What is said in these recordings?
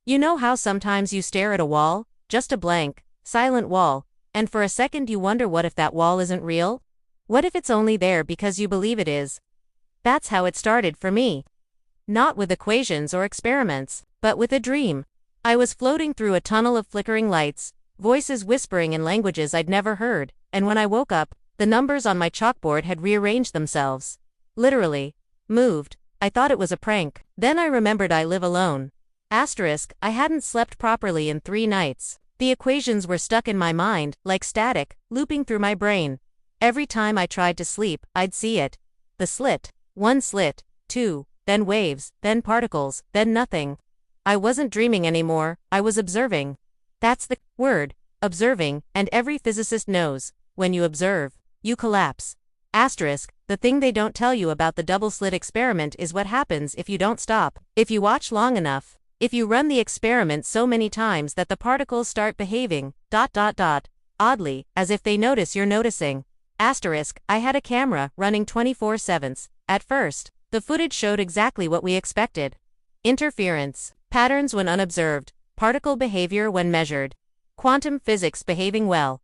You know how sometimes you stare at a wall, just a blank, silent wall, and for a second you wonder what if that wall isn't real? What if it's only there because you believe it is? That's how it started for me. Not with equations or experiments, but with a dream. I was floating through a tunnel of flickering lights, voices whispering in languages I'd never heard, and when I woke up, the numbers on my chalkboard had rearranged themselves. Literally. Moved. I thought it was a prank. Then I remembered I live alone. Asterisk, I hadn't slept properly in 3 nights. The equations were stuck in my mind, like static, looping through my brain. Every time I tried to sleep, I'd see it. The slit. 1 slit, 2, then waves, then particles, then nothing. I wasn't dreaming anymore, I was observing. That's the word, observing, and every physicist knows, when you observe, you collapse. Asterisk, the thing they don't tell you about the double-slit experiment is what happens if you don't stop, if you watch long enough, if you run the experiment so many times that the particles start behaving, oddly, as if they notice you're noticing. Asterisk, I had a camera running 24/7. At first, the footage showed exactly what we expected. Interference, patterns when unobserved, particle behavior when measured, quantum physics behaving well.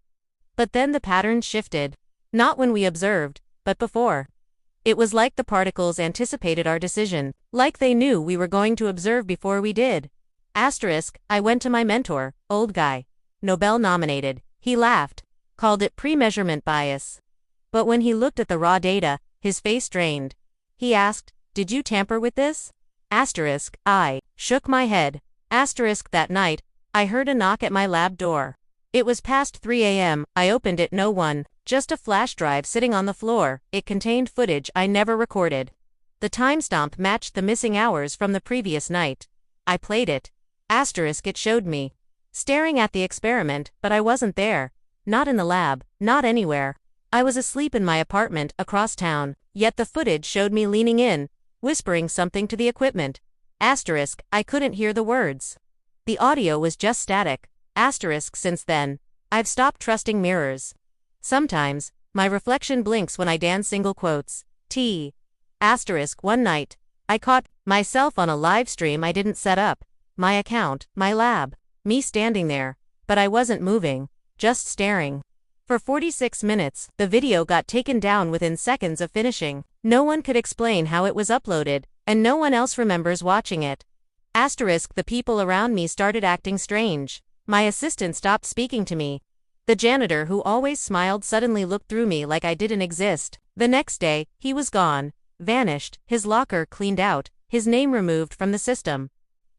But then the patterns shifted. Not when we observed, but before. It was like the particles anticipated our decision, like they knew we were going to observe before we did. Asterisk, I went to my mentor, old guy. Nobel nominated. He laughed, called it pre-measurement bias. But when he looked at the raw data, his face drained. He asked, "Did you tamper with this?" Asterisk, I shook my head. Asterisk, that night, I heard a knock at my lab door. It was past 3 a.m., I opened it, no one, just a flash drive sitting on the floor. It contained footage I never recorded. The timestamp matched the missing hours from the previous night. I played it. Asterisk, it showed me staring at the experiment, but I wasn't there. Not in the lab, not anywhere. I was asleep in my apartment across town, yet the footage showed me leaning in, whispering something to the equipment. Asterisk, I couldn't hear the words. The audio was just static. Asterisk, since then, I've stopped trusting mirrors. Sometimes, my reflection blinks when I dance single quotes. Asterisk, one night, I caught myself on a live stream I didn't set up. My account, my lab, me standing there, but I wasn't moving, just staring. For 46 minutes, the video got taken down within seconds of finishing. No one could explain how it was uploaded, and no one else remembers watching it. Asterisk, the people around me started acting strange. My assistant stopped speaking to me. The janitor who always smiled suddenly looked through me like I didn't exist. The next day, he was gone, vanished, his locker cleaned out, his name removed from the system.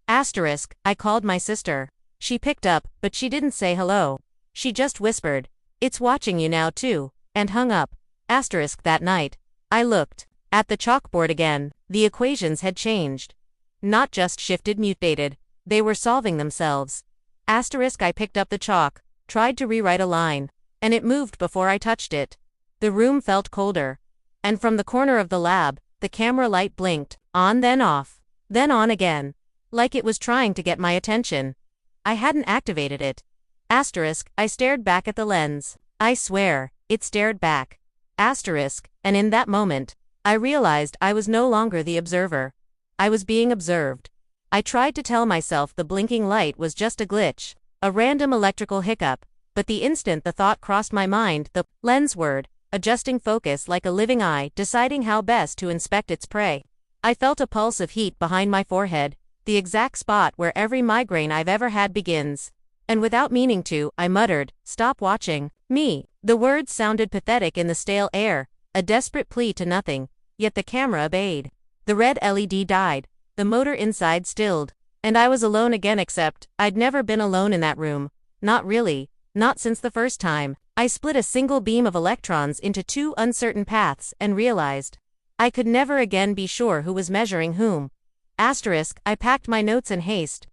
Asterisk, I called my sister. She picked up, but she didn't say hello. She just whispered, "It's watching you now too," and hung up. Asterisk, that night, I looked at the chalkboard again. The equations had changed. Not just shifted, mutated. They were solving themselves. Asterisk, I picked up the chalk, tried to rewrite a line, and it moved before I touched it. The room felt colder. And from the corner of the lab, the camera light blinked, on then off, then on again, like it was trying to get my attention. I hadn't activated it. Asterisk, I stared back at the lens. I swear, it stared back. Asterisk, and in that moment, I realized I was no longer the observer. I was being observed. I tried to tell myself the blinking light was just a glitch, a random electrical hiccup, but the instant the thought crossed my mind, the lens word, adjusting focus like a living eye, deciding how best to inspect its prey. I felt a pulse of heat behind my forehead, the exact spot where every migraine I've ever had begins. And without meaning to, I muttered, "Stop watching me." The words sounded pathetic in the stale air, a desperate plea to nothing, yet the camera obeyed. The red LED died, the motor inside stilled, and I was alone again, except I'd never been alone in that room. Not really, not since the first time. I split a single beam of electrons into 2 uncertain paths and realized I could never again be sure who was measuring whom. Asterisk, I packed my notes in haste,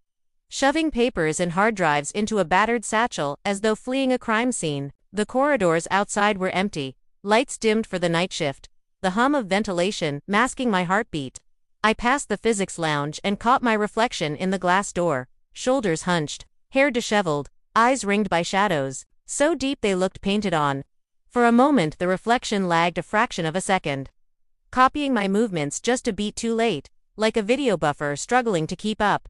shoving papers and hard drives into a battered satchel as though fleeing a crime scene. The corridors outside were empty, lights dimmed for the night shift, the hum of ventilation masking my heartbeat. I passed the physics lounge and caught my reflection in the glass door, shoulders hunched, hair disheveled, eyes ringed by shadows, so deep they looked painted on. For a moment the reflection lagged a fraction of a second, copying my movements just a beat too late, like a video buffer struggling to keep up.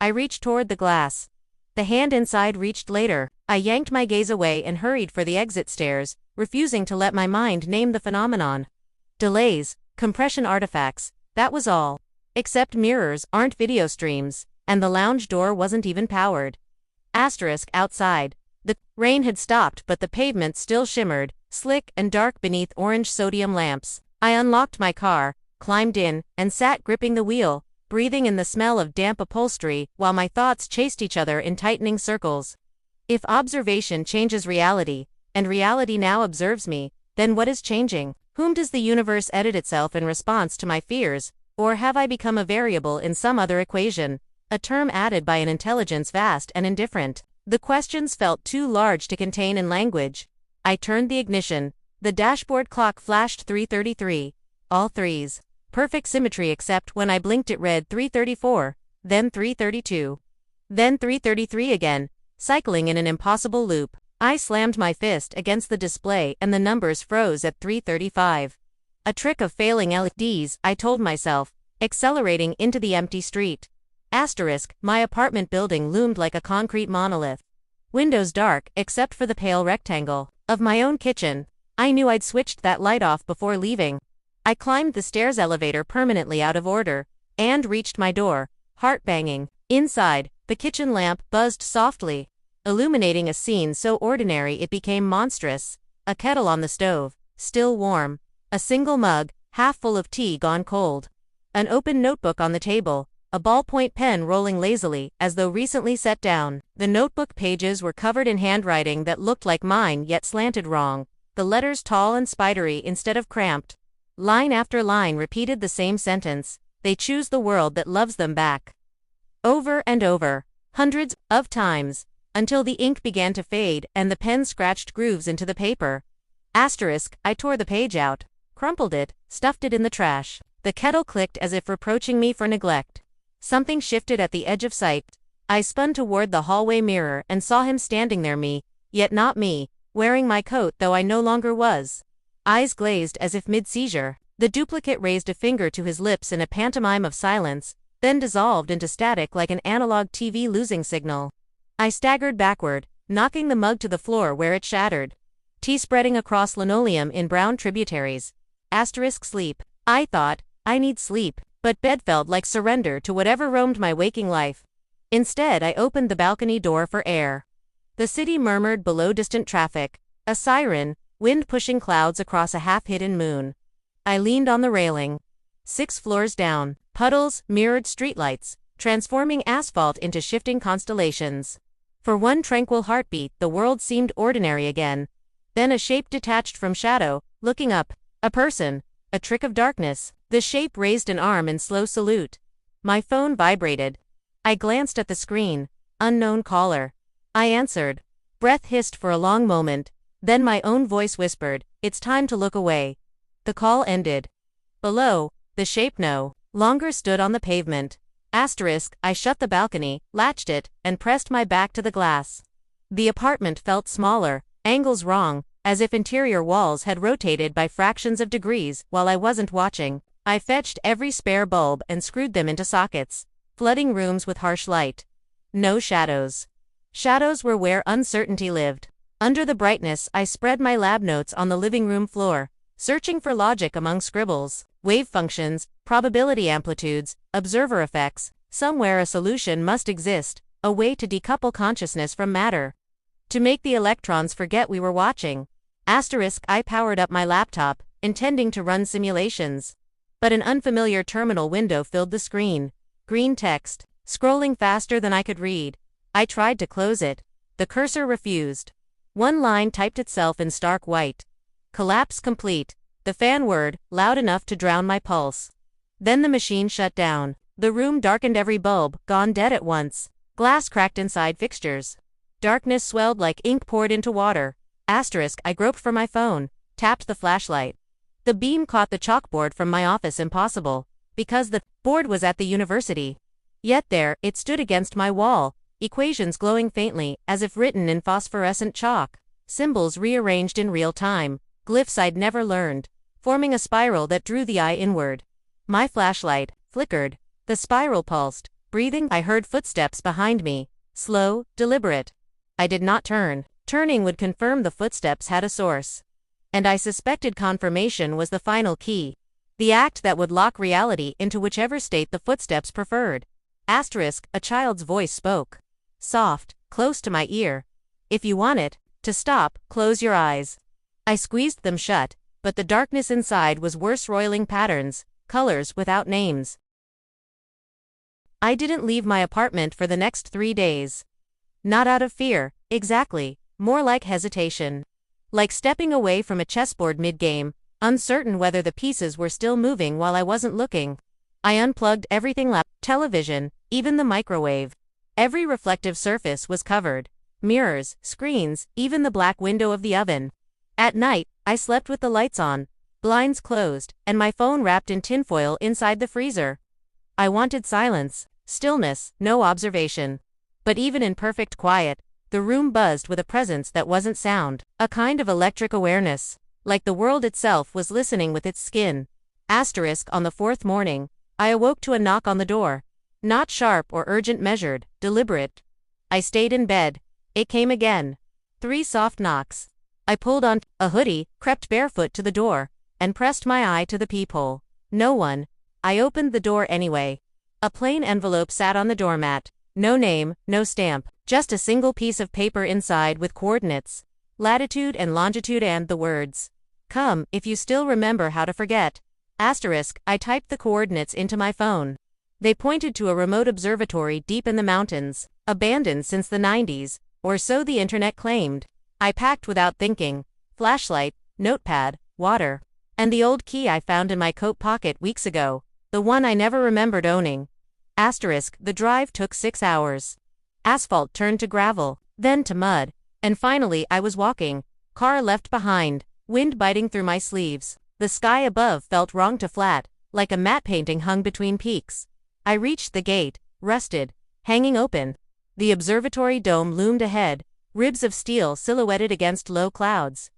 I reached toward the glass. The hand inside reached later. I yanked my gaze away and hurried for the exit stairs, refusing to let my mind name the phenomenon. Delays, compression artifacts, that was all. Except mirrors aren't video streams, and the lounge door wasn't even powered. Outside. The rain had stopped, but the pavement still shimmered, slick and dark beneath orange sodium lamps. I unlocked my car, climbed in, and sat gripping the wheel, breathing in the smell of damp upholstery while my thoughts chased each other in tightening circles. If observation changes reality, and reality now observes me, then what is changing? Whom does the universe edit itself in response to my fears, or have I become a variable in some other equation, a term added by an intelligence vast and indifferent? The questions felt too large to contain in language. I turned the ignition. The dashboard clock flashed 3:33. All threes. Perfect symmetry except when I blinked it read 3:34, then 3:32. Then 3:33 again, cycling in an impossible loop. I slammed my fist against the display and the numbers froze at 3:35. A trick of failing LEDs, I told myself, accelerating into the empty street. My apartment building loomed like a concrete monolith. Windows dark, except for the pale rectangle of my own kitchen. I knew I'd switched that light off before leaving. I climbed the stairs elevator permanently out of order, and reached my door, heart banging. Inside, the kitchen lamp buzzed softly, illuminating a scene so ordinary it became monstrous. A kettle on the stove, still warm. A single mug, half full of tea gone cold. An open notebook on the table, a ballpoint pen rolling lazily, as though recently set down. The notebook pages were covered in handwriting that looked like mine yet slanted wrong, the letters tall and spidery instead of cramped. Line after line repeated the same sentence: they choose the world that loves them back. Over and over, hundreds of times, until the ink began to fade and the pen scratched grooves into the paper. I tore the page out, crumpled it, stuffed it in the trash. The kettle clicked as if reproaching me for neglect. Something shifted at the edge of sight. I spun toward the hallway mirror and saw him standing there, yet not me, wearing my coat though I no longer was. Eyes glazed as if mid-seizure. The duplicate raised a finger to his lips in a pantomime of silence, then dissolved into static like an analog TV losing signal. I staggered backward, knocking the mug to the floor where it shattered. Tea spreading across linoleum in brown tributaries. Sleep. I thought, I need sleep, but bed felt like surrender to whatever roamed my waking life. Instead, I opened the balcony door for air. The city murmured below distant traffic, a siren, wind pushing clouds across a half-hidden moon. I leaned on the railing. 6 floors down, puddles, mirrored streetlights, transforming asphalt into shifting constellations. For one tranquil heartbeat, the world seemed ordinary again. Then a shape detached from shadow, looking up. A person. A trick of darkness. The shape raised an arm in slow salute. My phone vibrated. I glanced at the screen. Unknown caller. I answered. Breath hissed for a long moment. Then my own voice whispered, "It's time to look away." The call ended. Below, the shape no longer stood on the pavement. I shut the balcony, latched it, and pressed my back to the glass. The apartment felt smaller, angles wrong, as if interior walls had rotated by fractions of degrees while I wasn't watching. I fetched every spare bulb and screwed them into sockets, flooding rooms with harsh light. No shadows. Shadows were where uncertainty lived. Under the brightness, I spread my lab notes on the living room floor, searching for logic among scribbles, wave functions, probability amplitudes, observer effects. Somewhere a solution must exist, a way to decouple consciousness from matter. To make the electrons forget we were watching. I powered up my laptop, intending to run simulations. But an unfamiliar terminal window filled the screen. Green text, scrolling faster than I could read. I tried to close it. The cursor refused. One line typed itself in stark white. Collapse complete. The fan word, loud enough to drown my pulse. Then the machine shut down. The room darkened, every bulb gone dead at once. Glass cracked inside fixtures. Darkness swelled like ink poured into water. I groped for my phone, tapped the flashlight. The beam caught the chalkboard from my office. Impossible, because the board was at the university. Yet there, it stood against my wall, equations glowing faintly, as if written in phosphorescent chalk. Symbols rearranged in real time, glyphs I'd never learned, forming a spiral that drew the eye inward. My flashlight flickered. The spiral pulsed, breathing. I heard footsteps behind me, slow, deliberate. I did not turn. Turning would confirm the footsteps had a source. And I suspected confirmation was the final key. The act that would lock reality into whichever state the footsteps preferred. Asterisk, a child's voice spoke. Soft, close to my ear. If you want it to stop, close your eyes. I squeezed them shut, but the darkness inside was worse, roiling patterns, colors without names. I didn't leave my apartment for the next 3 days. Not out of fear, exactly, more like hesitation. Like stepping away from a chessboard mid-game, uncertain whether the pieces were still moving while I wasn't looking. I unplugged everything, television, even the microwave. Every reflective surface was covered. Mirrors, screens, even the black window of the oven. At night, I slept with the lights on, blinds closed, and my phone wrapped in tinfoil inside the freezer. I wanted silence, stillness, no observation. But even in perfect quiet, the room buzzed with a presence that wasn't sound, a kind of electric awareness, like the world itself was listening with its skin. Asterisk, on the 4th morning, I awoke to a knock on the door. Not sharp or urgent, measured, deliberate. I stayed in bed. It came again. 3 soft knocks. I pulled on a hoodie, crept barefoot to the door, and pressed my eye to the peephole. No one. I opened the door anyway. A plain envelope sat on the doormat. No name, no stamp, just a single piece of paper inside with coordinates, latitude and longitude, and the words, "Come, if you still remember how to forget." Asterisk, I typed the coordinates into my phone. They pointed to a remote observatory deep in the mountains, abandoned since the 90s, or so the internet claimed. I packed without thinking. Flashlight, notepad, water, and the old key I found in my coat pocket weeks ago, the one I never remembered owning. Asterisk, the drive took 6 hours. Asphalt turned to gravel, then to mud, and finally I was walking, car left behind, wind biting through my sleeves. The sky above felt wrong to flat, like a matte painting hung between peaks. I reached the gate, rusted, hanging open. The observatory dome loomed ahead, ribs of steel silhouetted against low clouds.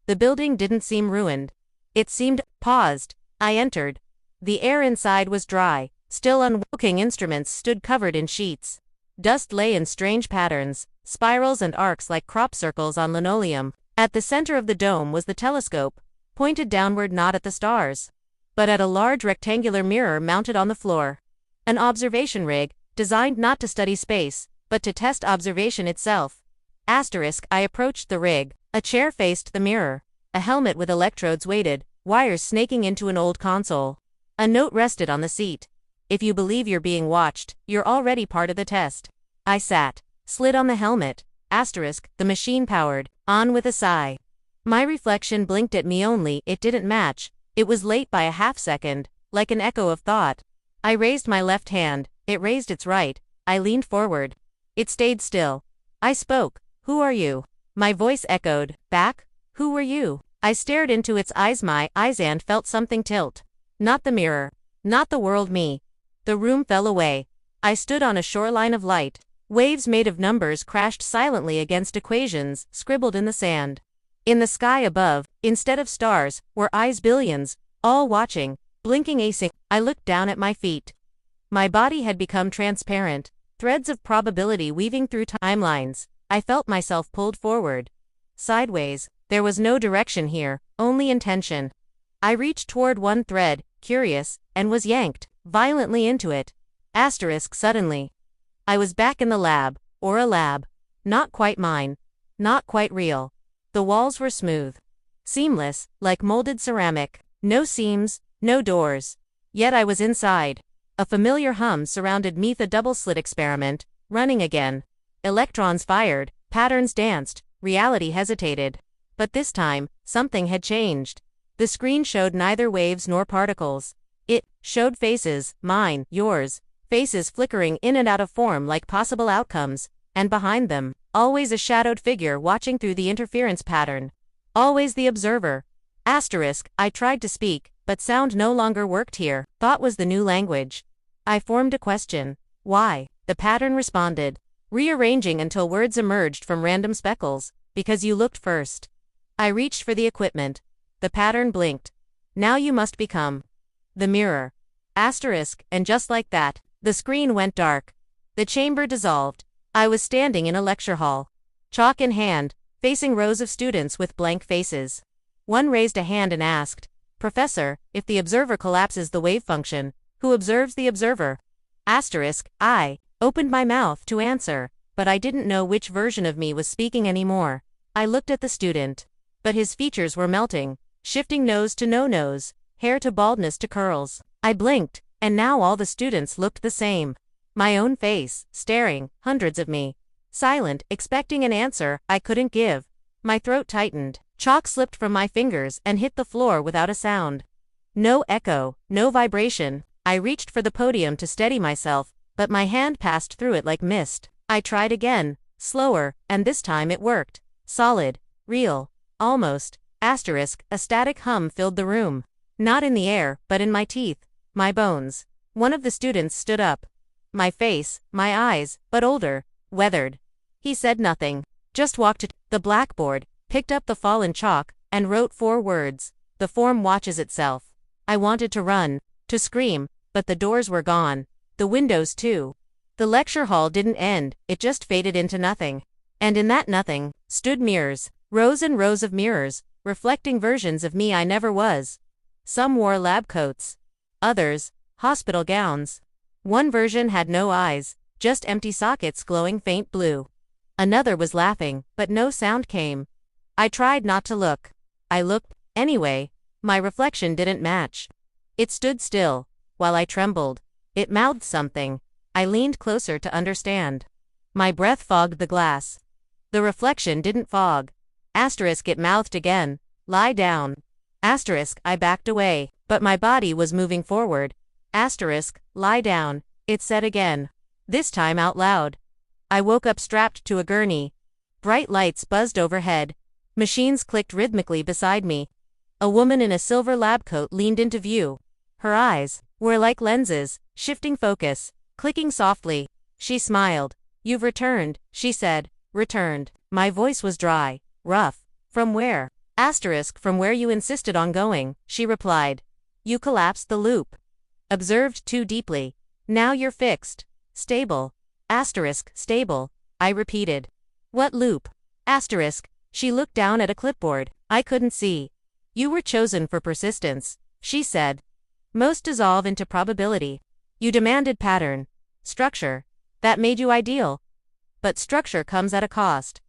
The building didn't seem ruined. It seemed paused. I entered. The air inside was dry, still unworking. Instruments stood covered in sheets. Dust lay in strange patterns, spirals and arcs like crop circles on linoleum. At the center of the dome was the telescope, pointed downward, not at the stars, but at a large rectangular mirror mounted on the floor. An observation rig, designed not to study space, but to test observation itself. Asterisk, I approached the rig. A chair faced the mirror. A helmet with electrodes waited, wires snaking into an old console. A note rested on the seat. If you believe you're being watched, you're already part of the test. I sat, slid on the helmet. Asterisk, the machine powered, on with a sigh. My reflection blinked at me, only it didn't match. It was late by a half-second, like an echo of thought. I raised my left hand, it raised its right. I leaned forward. It stayed still. I spoke. "Who are you?" My voice echoed back. "Who were you?" I stared into its eyes, my eyes, and felt something tilt. Not the mirror. Not the world, me. The room fell away. I stood on a shoreline of light. Waves made of numbers crashed silently against equations scribbled in the sand. In the sky above, instead of stars, were eyes, billions, all watching, blinking async. I looked down at my feet. My body had become transparent, threads of probability weaving through timelines. I felt myself pulled forward. Sideways. There was no direction here, only intention. I reached toward one thread, curious, and was yanked violently into it. Asterisk, suddenly. I was back in the lab, or a lab. Not quite mine. Not quite real. The walls were smooth. Seamless, like molded ceramic. No seams, no doors. Yet I was inside. A familiar hum surrounded me, the double-slit experiment, running again. Electrons fired, patterns danced, reality hesitated. But this time, something had changed. The screen showed neither waves nor particles. It showed faces, mine, yours, faces flickering in and out of form like possible outcomes, and behind them, always a shadowed figure watching through the interference pattern. Always the observer. Asterisk, I tried to speak, but sound no longer worked here. Thought was the new language. I formed a question. Why? The pattern responded, rearranging until words emerged from random speckles. Because you looked first. I reached for the equipment. The pattern blinked. Now you must become the mirror. Asterisk, and just like that, The screen went dark. The chamber dissolved. I was standing in a lecture hall, chalk in hand, facing rows of students with blank faces. One raised a hand and asked, "Professor, if the observer collapses the wave function, who observes the observer?" I opened my mouth to answer, but I didn't know which version of me was speaking anymore. I looked at the student, but his features were melting, shifting nose to no nose, hair to baldness to curls. I blinked, and now all the students looked the same. My own face, staring, hundreds of me. Silent, expecting an answer I couldn't give. My throat tightened. Chalk slipped from my fingers and hit the floor without a sound. No echo, no vibration. I reached for the podium to steady myself, but my hand passed through it like mist. I tried again, slower, and this time it worked. Solid, real, almost. A static hum filled the room. Not in the air, but in my teeth, my bones. One of the students stood up. My face, my eyes, but older, weathered. He said nothing, just walked to the blackboard, picked up the fallen chalk, and wrote 4 words. "The form watches itself." I wanted to run, to scream, but the doors were gone. The windows too. The lecture hall didn't end, it just faded into nothing. And in that nothing, stood mirrors, rows and rows of mirrors, reflecting versions of me I never was. Some wore lab coats. Others, hospital gowns. One version had no eyes, just empty sockets glowing faint blue. Another was laughing, but no sound came. I tried not to look. I looked, anyway. My reflection didn't match. It stood still, while I trembled. It mouthed something. I leaned closer to understand. My breath fogged the glass. The reflection didn't fog. It mouthed again. "Lie down." I backed away, but my body was moving forward. "Lie down," it said again. This time out loud. I woke up strapped to a gurney. Bright lights buzzed overhead. Machines clicked rhythmically beside me. A woman in a silver lab coat leaned into view. Her eyes were like lenses, shifting focus, clicking softly. She smiled. "You've returned," she said. "Returned." My voice was dry, rough. "From where?" "From where you insisted on going," she replied. "You collapsed the loop. Observed too deeply. Now you're fixed. Stable." Stable, I repeated. "What loop?" She looked down at a clipboard. I couldn't see. "You were chosen for persistence," she said. "Most dissolve into probability. You demanded pattern. Structure. That made you ideal. But structure comes at a cost."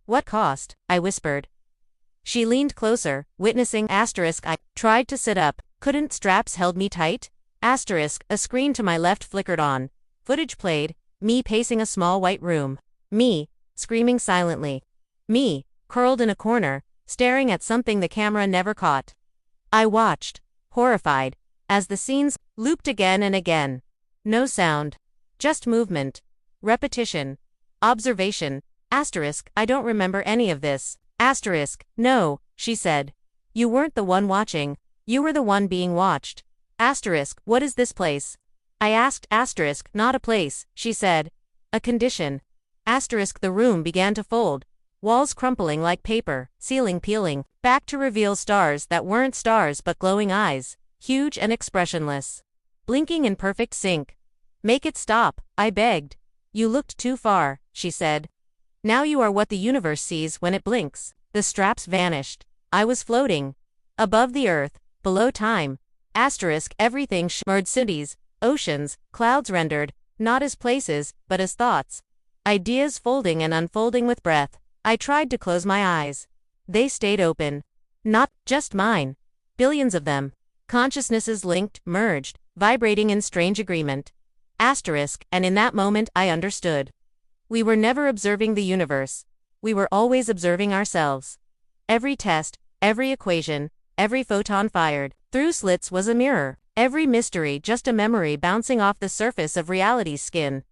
"What cost?" I whispered. She leaned closer, witnessing I tried to sit up. Couldn't. Straps held me tight. A screen to my left flickered on. Footage played, me pacing a small white room. Me, screaming silently. Me, curled in a corner, staring at something the camera never caught. I watched, horrified, as the scenes looped again and again. No sound. Just movement. Repetition. Observation. I don't remember any of this. No, she said. You weren't the one watching. You were the one being watched. What is this place? I asked. Not a place, she said. A condition. The room began to fold. Walls crumpling like paper, ceiling peeling, back to reveal stars that weren't stars but glowing eyes, huge and expressionless. Blinking in perfect sync. Make it stop, I begged. You looked too far, she said. Now you are what the universe sees when it blinks. The straps vanished. I was floating. Above the earth, below time. Everything shimmered, cities, oceans, clouds rendered, not as places, but as thoughts. Ideas folding and unfolding with breath. I tried to close my eyes. They stayed open. Not just mine. Billions of them. Consciousnesses linked, merged, vibrating in strange agreement. And in that moment I understood. We were never observing the universe. We were always observing ourselves. Every test, every equation, every photon fired through slits was a mirror. Every mystery just a memory bouncing off the surface of reality's skin.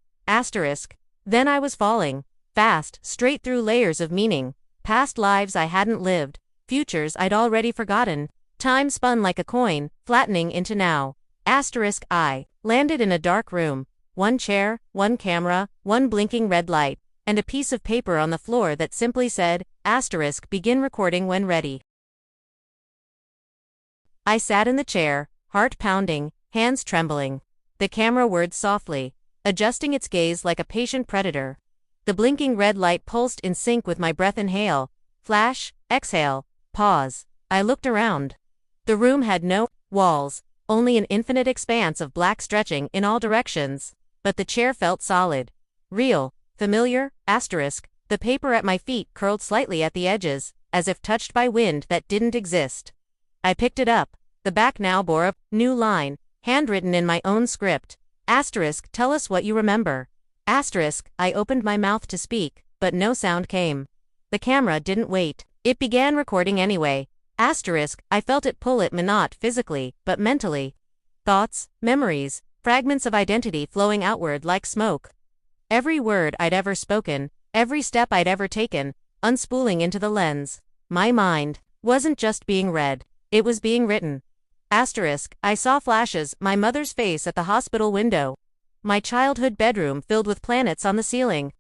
Then I was falling. Fast, straight through layers of meaning. Past lives I hadn't lived. Futures I'd already forgotten. Time spun like a coin, flattening into now. I landed in a dark room. One chair, one camera, one blinking red light, and a piece of paper on the floor that simply said, begin recording when ready. I sat in the chair, heart pounding, hands trembling. The camera whirred softly, adjusting its gaze like a patient predator. The blinking red light pulsed in sync with my breath. Inhale, flash, exhale, pause. I looked around. The room had no walls, only an infinite expanse of black stretching in all directions. But the chair felt solid. Real, familiar, asterisk. The paper at my feet curled slightly at the edges, as if touched by wind that didn't exist. I picked it up. The back now bore a new line, handwritten in my own script. Asterisk, tell us what you remember. Asterisk, I opened my mouth to speak, but no sound came. The camera didn't wait. It began recording anyway. Asterisk, I felt it pull at me, not physically, but mentally. Thoughts, memories, fragments of identity flowing outward like smoke. Every word I'd ever spoken, every step I'd ever taken, unspooling into the lens. My mind wasn't just being read, it was being written. Asterisk, I saw flashes, my mother's face at the hospital window. My childhood bedroom filled with planets on the ceiling.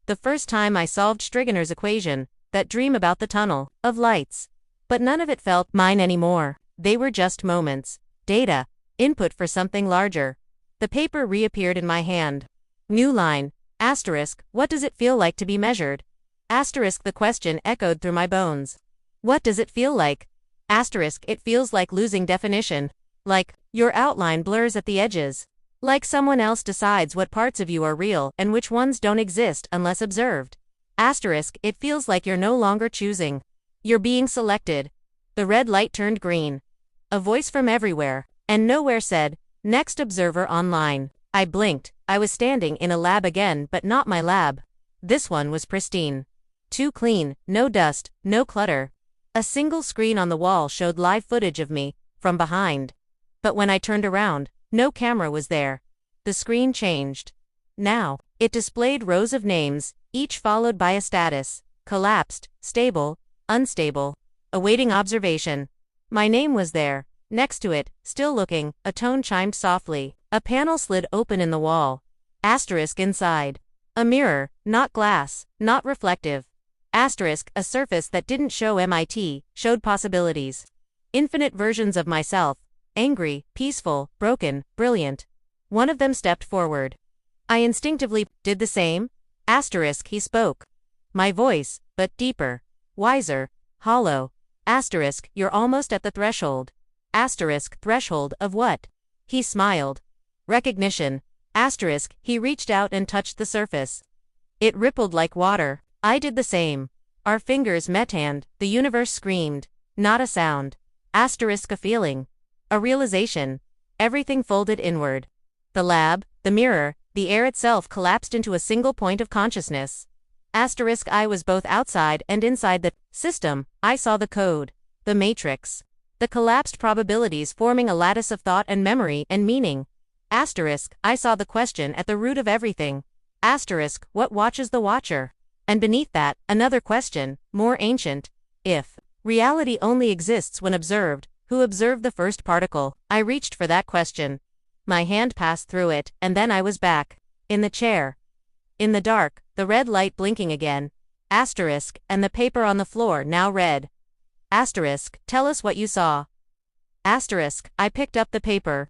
The first time I solved Strigoner's equation, that dream about the tunnel of lights. But none of it felt mine anymore. They were just moments, data, input for something larger. The paper reappeared in my hand. New line. Asterisk, what does it feel like to be measured? Asterisk, the question echoed through my bones. What does it feel like? Asterisk, it feels like losing definition. Like, your outline blurs at the edges. Like someone else decides what parts of you are real and which ones don't exist unless observed. Asterisk, it feels like you're no longer choosing. You're being selected. The red light turned green. A voice from everywhere, and nowhere said, next observer online. I blinked. I was standing in a lab again, but not my lab. This one was pristine. Too clean, no dust, no clutter. A single screen on the wall showed live footage of me, from behind. But when I turned around, no camera was there. The screen changed. Now, it displayed rows of names, each followed by a status: collapsed, stable, unstable, awaiting observation. My name was there. Next to it, still looking, a tone chimed softly. A panel slid open in the wall. Asterisk inside. A mirror, not glass, not reflective. Asterisk, a surface that didn't show MIT, showed possibilities. Infinite versions of myself. Angry, peaceful, broken, brilliant. One of them stepped forward. I instinctively did the same. Asterisk, he spoke. My voice, but deeper, wiser, hollow. Asterisk, you're almost at the threshold. Asterisk, threshold of what? He smiled. Recognition. Asterisk, he reached out and touched the surface. It rippled like water. I did the same. Our fingers met and the universe screamed. Not a sound. Asterisk, a feeling. A realization. Everything folded inward. The lab, the mirror, the air itself collapsed into a single point of consciousness. Asterisk, I was both outside and inside the system. I saw the code. The matrix. The collapsed probabilities forming a lattice of thought and memory and meaning. Asterisk, I saw the question at the root of everything. Asterisk, what watches the watcher? And beneath that, another question, more ancient. If reality only exists when observed, who observed the first particle? I reached for that question. My hand passed through it, and then I was back. In the chair. In the dark, the red light blinking again. Asterisk, and the paper on the floor now read. Asterisk, tell us what you saw. Asterisk, I picked up the paper.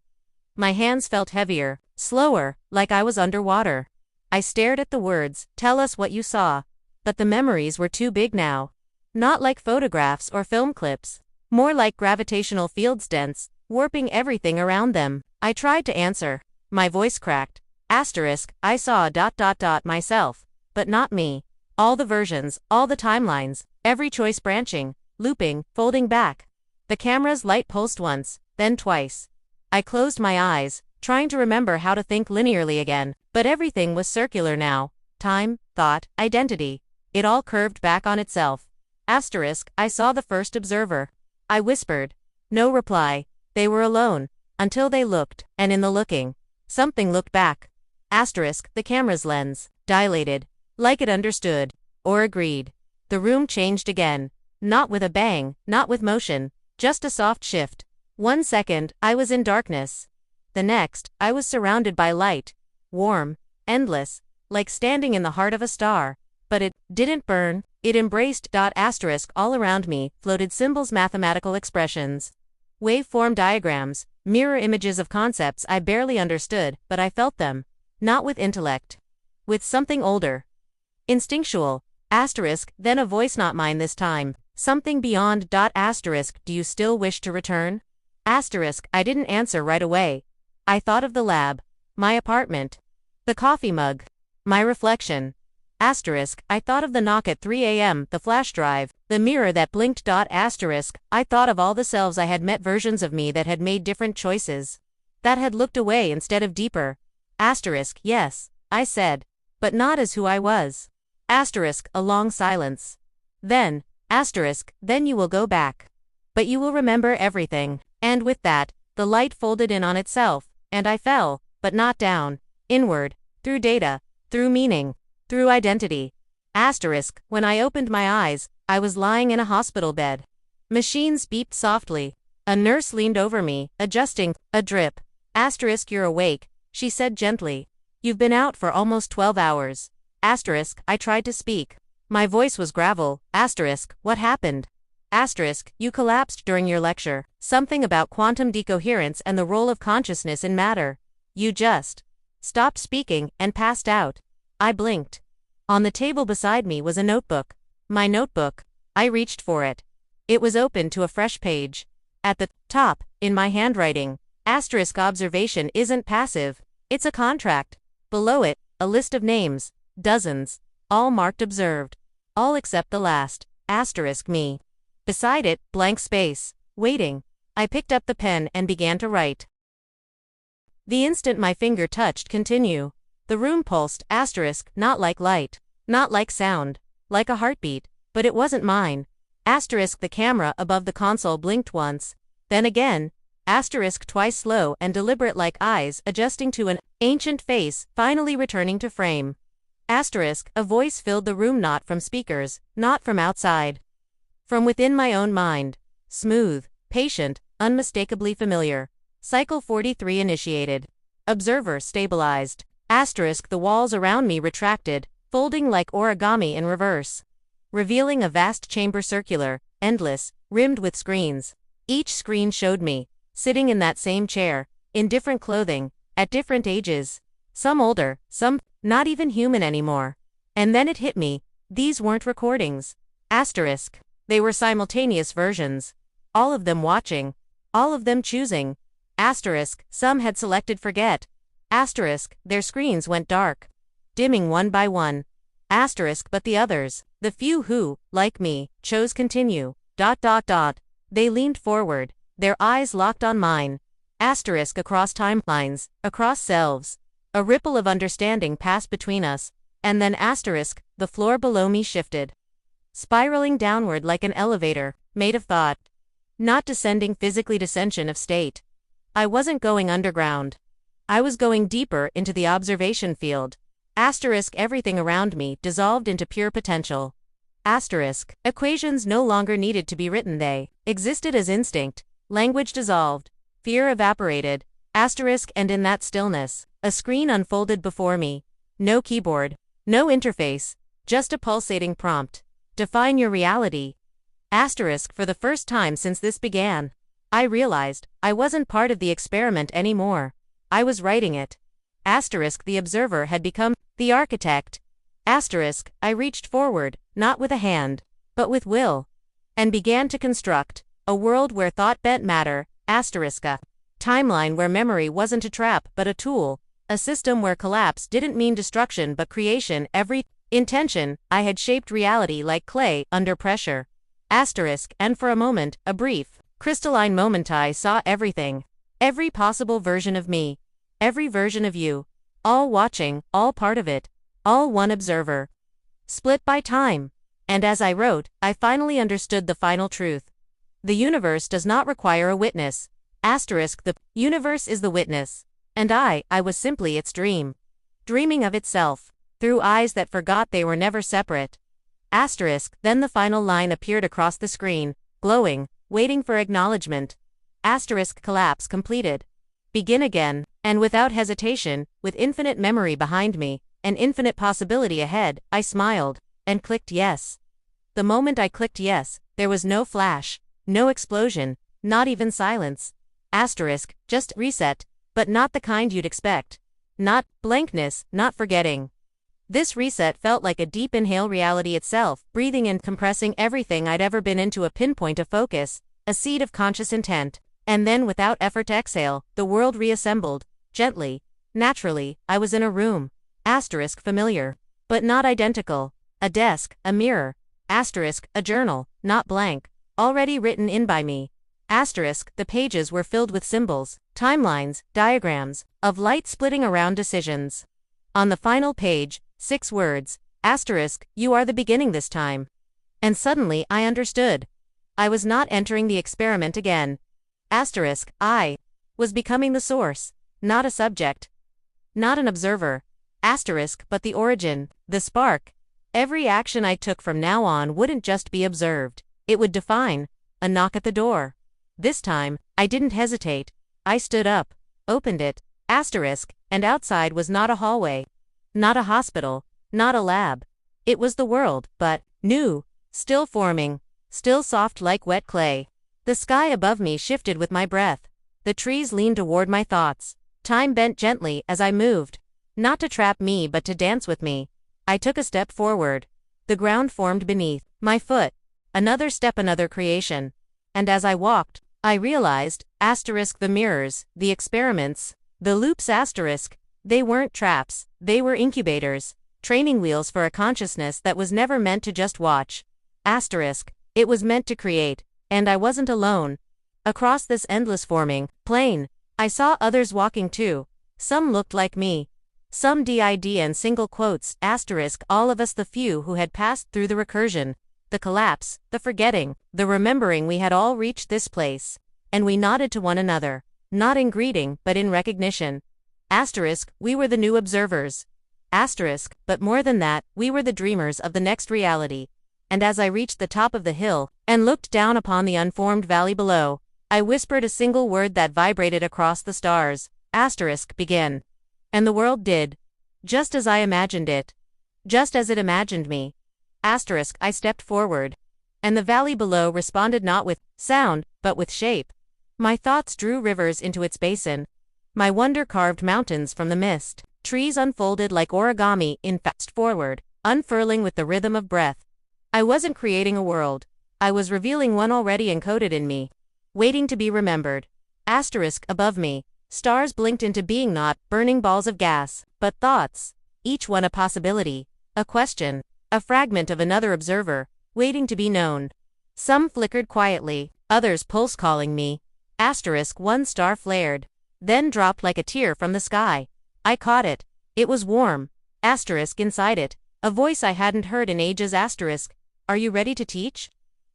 My hands felt heavier, slower, like I was underwater. I stared at the words, tell us what you saw. But the memories were too big now. Not like photographs or film clips. More like gravitational field stents, warping everything around them. I tried to answer. My voice cracked. Asterisk, I saw ... myself. But not me. All the versions, all the timelines, every choice branching, looping, folding back. The camera's light pulsed once, then twice. I closed my eyes, trying to remember how to think linearly again, but everything was circular now. Time, thought, identity. It all curved back on itself. Asterisk, I saw the first observer. I whispered. No reply. They were alone. Until they looked, and in the looking, something looked back. Asterisk, the camera's lens, dilated. Like it understood. Or agreed. The room changed again. Not with a bang, not with motion. Just a soft shift. 1 second, I was in darkness. The next, I was surrounded by light. Warm, endless, like standing in the heart of a star. But it didn't burn, it embraced. Asterisk, all around me floated symbols, mathematical expressions. Waveform diagrams, Mirror images of concepts I barely understood, but I felt them. Not with intellect. With something older. Instinctual. Then a voice not mine this time. Something beyond. Do you still wish to return? I didn't answer right away. I thought of the lab. My apartment. The coffee mug. My reflection. I thought of the knock at 3 a.m., the flash drive, the mirror that blinked. I thought of all the selves I had met, versions of me that had made different choices. That had looked away instead of deeper. Yes, I said. But not as who I was. A long silence. Then you will go back. But you will remember everything. And with that, the light folded in on itself, and I fell, but not down, inward, through data, through meaning, through identity. When I opened my eyes, I was lying in a hospital bed. Machines beeped softly. A nurse leaned over me, adjusting a drip. You're awake, she said gently. You've been out for almost 12 hours. I tried to speak. My voice was gravel. What happened? You collapsed during your lecture. Something about quantum decoherence and the role of consciousness in matter. You just stopped speaking and passed out. I blinked. On the table beside me was a notebook. My notebook. I reached for it. It was open to a fresh page. At the top, in my handwriting, observation isn't passive. It's a contract. Below it, a list of names, dozens, all marked observed. All except the last, me. Beside it, blank space, waiting. I picked up the pen and began to write. The instant my finger touched continue, the room pulsed, not like light, not like sound, like a heartbeat, but it wasn't mine. The camera above the console blinked once, then again, twice, slow and deliberate, like eyes adjusting to an ancient face, finally returning to frame. A voice filled the room, not from speakers, not from outside. From within my own mind. Smooth, patient, unmistakably familiar. Cycle 43 initiated. Observer stabilized. The walls around me retracted, folding like origami in reverse. Revealing a vast chamber, circular, endless, rimmed with screens. Each screen showed me, sitting in that same chair, in different clothing, at different ages. Some older, some not even human anymore. And then it hit me, these weren't recordings. They were simultaneous versions. All of them watching. All of them choosing. Some had selected forget. Their screens went dark. Dimming one by one. But the others, the few who, like me, chose continue. They leaned forward, their eyes locked on mine. Across timelines, across selves. A ripple of understanding passed between us, and then the floor below me shifted. Spiraling downward like an elevator, made of thought. Not descending physically, descension of state. I wasn't going underground. I was going deeper into the observation field. Everything around me dissolved into pure potential. Equations no longer needed to be written, they existed as instinct. Language dissolved. Fear evaporated. And in that stillness, a screen unfolded before me. No keyboard. No interface. Just a pulsating prompt. Define your reality. For the first time since this began, I realized I wasn't part of the experiment anymore. I was writing it. The observer had become the architect. I reached forward, not with a hand, but with will, and began to construct a world where thought bent matter, a timeline where memory wasn't a trap but a tool, a system where collapse didn't mean destruction but creation. Every intention, I had shaped reality like clay under pressure. And for a moment, a brief, crystalline moment, I saw everything. Every possible version of me. Every version of you. All watching, all part of it. All one observer. Split by time. And as I wrote, I finally understood the final truth. The universe does not require a witness. The universe is the witness. And I was simply its dream. Dreaming of itself. Through eyes that forgot they were never separate. Then the final line appeared across the screen, glowing, waiting for acknowledgement. Collapse completed. Begin again, and without hesitation, with infinite memory behind me, and infinite possibility ahead, I smiled, and clicked yes. The moment I clicked yes, there was no flash, no explosion, not even silence. Asterisk, just reset, but not the kind you'd expect. Not blankness, not forgetting. This reset felt like a deep inhale, reality itself, breathing and compressing everything I'd ever been into a pinpoint of focus, a seed of conscious intent. And then without effort to exhale, the world reassembled, gently, naturally. I was in a room. Asterisk, familiar, but not identical. A desk, a mirror. Asterisk, a journal, not blank, already written in by me. Asterisk, the pages were filled with symbols, timelines, diagrams, of light splitting around decisions. On the final page, 6 words, asterisk, you are the beginning this time. And suddenly I understood. I was not entering the experiment again. Asterisk, I was becoming the source, not a subject, not an observer. Asterisk, but the origin, the spark. Every action I took from now on wouldn't just be observed, it would define. A knock at the door. This time, I didn't hesitate. I stood up, opened it, asterisk, and outside was not a hallway, not a hospital, not a lab. It was the world, but new, still forming, still soft like wet clay. The sky above me shifted with my breath. The trees leaned toward my thoughts. Time bent gently as I moved, not to trap me but to dance with me. I took a step forward. The ground formed beneath my foot. Another step, another creation. And as I walked, I realized, asterisk, the mirrors, the experiments, the loops, asterisk, they weren't traps, they were incubators, training wheels for a consciousness that was never meant to just watch. Asterisk, it was meant to create, and I wasn't alone. Across this endless forming plane, I saw others walking too. Some looked like me. Some did and single quotes, asterisk, all of us, the few who had passed through the recursion, the collapse, the forgetting, the remembering. We had all reached this place. And we nodded to one another, not in greeting but in recognition. Asterisk, we were the new observers. Asterisk, but more than that, we were the dreamers of the next reality. And as I reached the top of the hill, and looked down upon the unformed valley below, I whispered a single word that vibrated across the stars. Asterisk, begin. And the world did. Just as I imagined it. Just as it imagined me. Asterisk, I stepped forward. And the valley below responded not with sound, but with shape. My thoughts drew rivers into its basin. My wonder carved mountains from the mist. Trees unfolded like origami in fast forward, unfurling with the rhythm of breath. I wasn't creating a world. I was revealing one already encoded in me, waiting to be remembered. Asterisk, above me, stars blinked into being, not burning balls of gas, but thoughts, each one a possibility, a question, a fragment of another observer, waiting to be known. Some flickered quietly, others pulse calling me. Asterisk, one star flared, then dropped like a tear from the sky. I caught it. It was warm. Asterisk, inside it, a voice I hadn't heard in ages. Asterisk, are you ready to teach?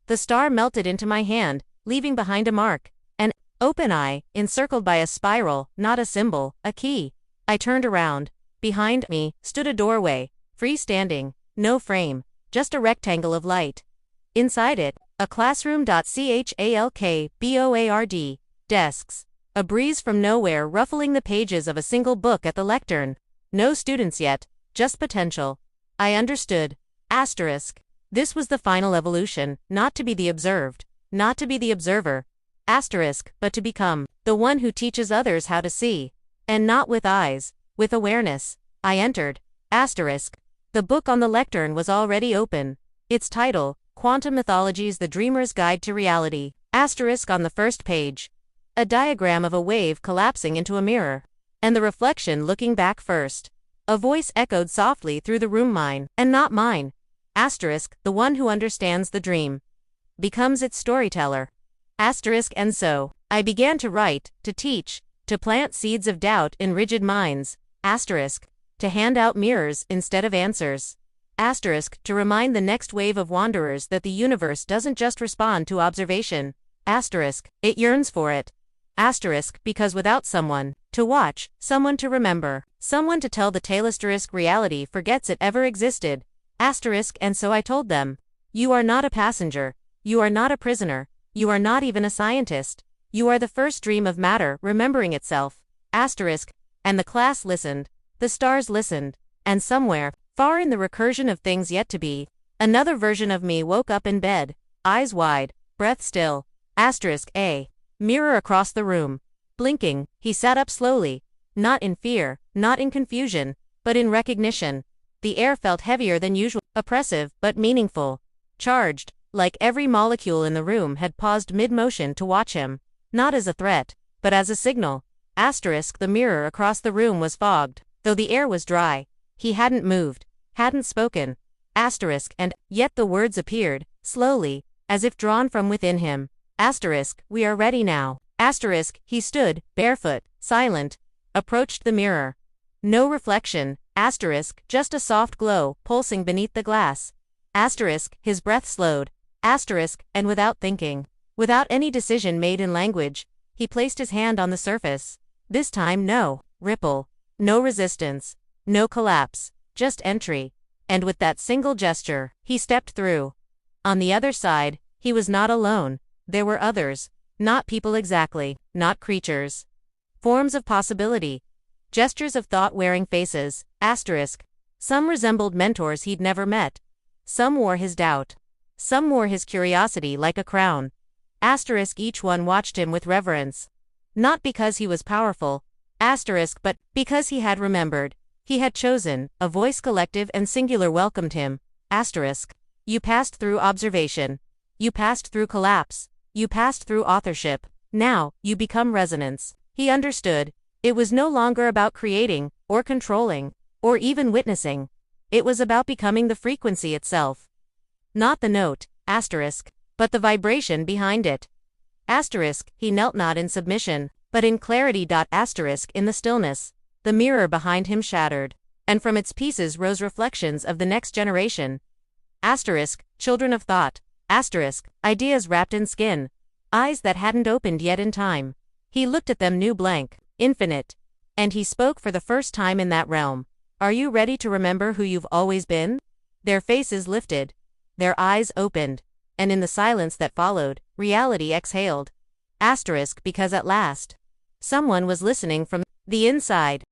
The star melted into my hand, leaving behind a mark, an open eye, encircled by a spiral, not a symbol, a key. I turned around. Behind me stood a doorway, freestanding, no frame, just a rectangle of light. Inside it, a classroom. Chalkboard, desks. A breeze from nowhere ruffling the pages of a single book at the lectern. No students yet, just potential. I understood. Asterisk. This was the final evolution, not to be the observed, not to be the observer. Asterisk, but to become the one who teaches others how to see. And not with eyes, with awareness. I entered. Asterisk. The book on the lectern was already open. Its title, Quantum Mythologies, The Dreamer's Guide to Reality. Asterisk on the first page. A diagram of a wave collapsing into a mirror. And the reflection looking back first. A voice echoed softly through the room, mine, and not mine. Asterisk, the one who understands the dream becomes its storyteller. Asterisk, and so, I began to write, to teach, to plant seeds of doubt in rigid minds. Asterisk, to hand out mirrors instead of answers. Asterisk, to remind the next wave of wanderers that the universe doesn't just respond to observation. Asterisk, it yearns for it. Asterisk, because without someone to watch, someone to remember, someone to tell the tale, asterisk, reality forgets it ever existed. Asterisk, and so I told them. You are not a passenger. You are not a prisoner. You are not even a scientist. You are the first dream of matter remembering itself. Asterisk, and the class listened. The stars listened. And somewhere, far in the recursion of things yet to be, another version of me woke up in bed, eyes wide, breath still. Asterisk, a mirror across the room. Blinking, he sat up slowly. Not in fear, not in confusion, but in recognition. The air felt heavier than usual, oppressive, but meaningful. Charged, like every molecule in the room had paused mid-motion to watch him. Not as a threat, but as a signal. The mirror across the room was fogged, though the air was dry. He hadn't moved, hadn't spoken. And yet the words appeared, slowly, as if drawn from within him. We are ready now. He stood, barefoot, silent, approached the mirror. No reflection, just a soft glow, pulsing beneath the glass. His breath slowed. And without thinking, without any decision made in language, he placed his hand on the surface. This time no ripple, no resistance, no collapse, just entry. And with that single gesture, he stepped through. On the other side, he was not alone. There were others. Not people exactly, not creatures. Forms of possibility. Gestures of thought wearing faces, Some resembled mentors he'd never met. Some wore his doubt. Some wore his curiosity like a crown. Each one watched him with reverence. Not because he was powerful, but because he had remembered. He had chosen, a voice collective and singular welcomed him. You passed through observation. You passed through collapse. You passed through authorship. Now, you become resonance. He understood. It was no longer about creating, or controlling, or even witnessing. It was about becoming the frequency itself. Not the note, but the vibration behind it. He knelt not in submission, but in clarity. In the stillness, the mirror behind him shattered, and from its pieces rose reflections of the next generation. Children of thought. Ideas wrapped in skin. Eyes that hadn't opened yet in time. He looked at them new blank, infinite. And he spoke for the first time in that realm. Are you ready to remember who you've always been? Their faces lifted. Their eyes opened. And in the silence that followed, reality exhaled. Because at last, someone was listening from the inside.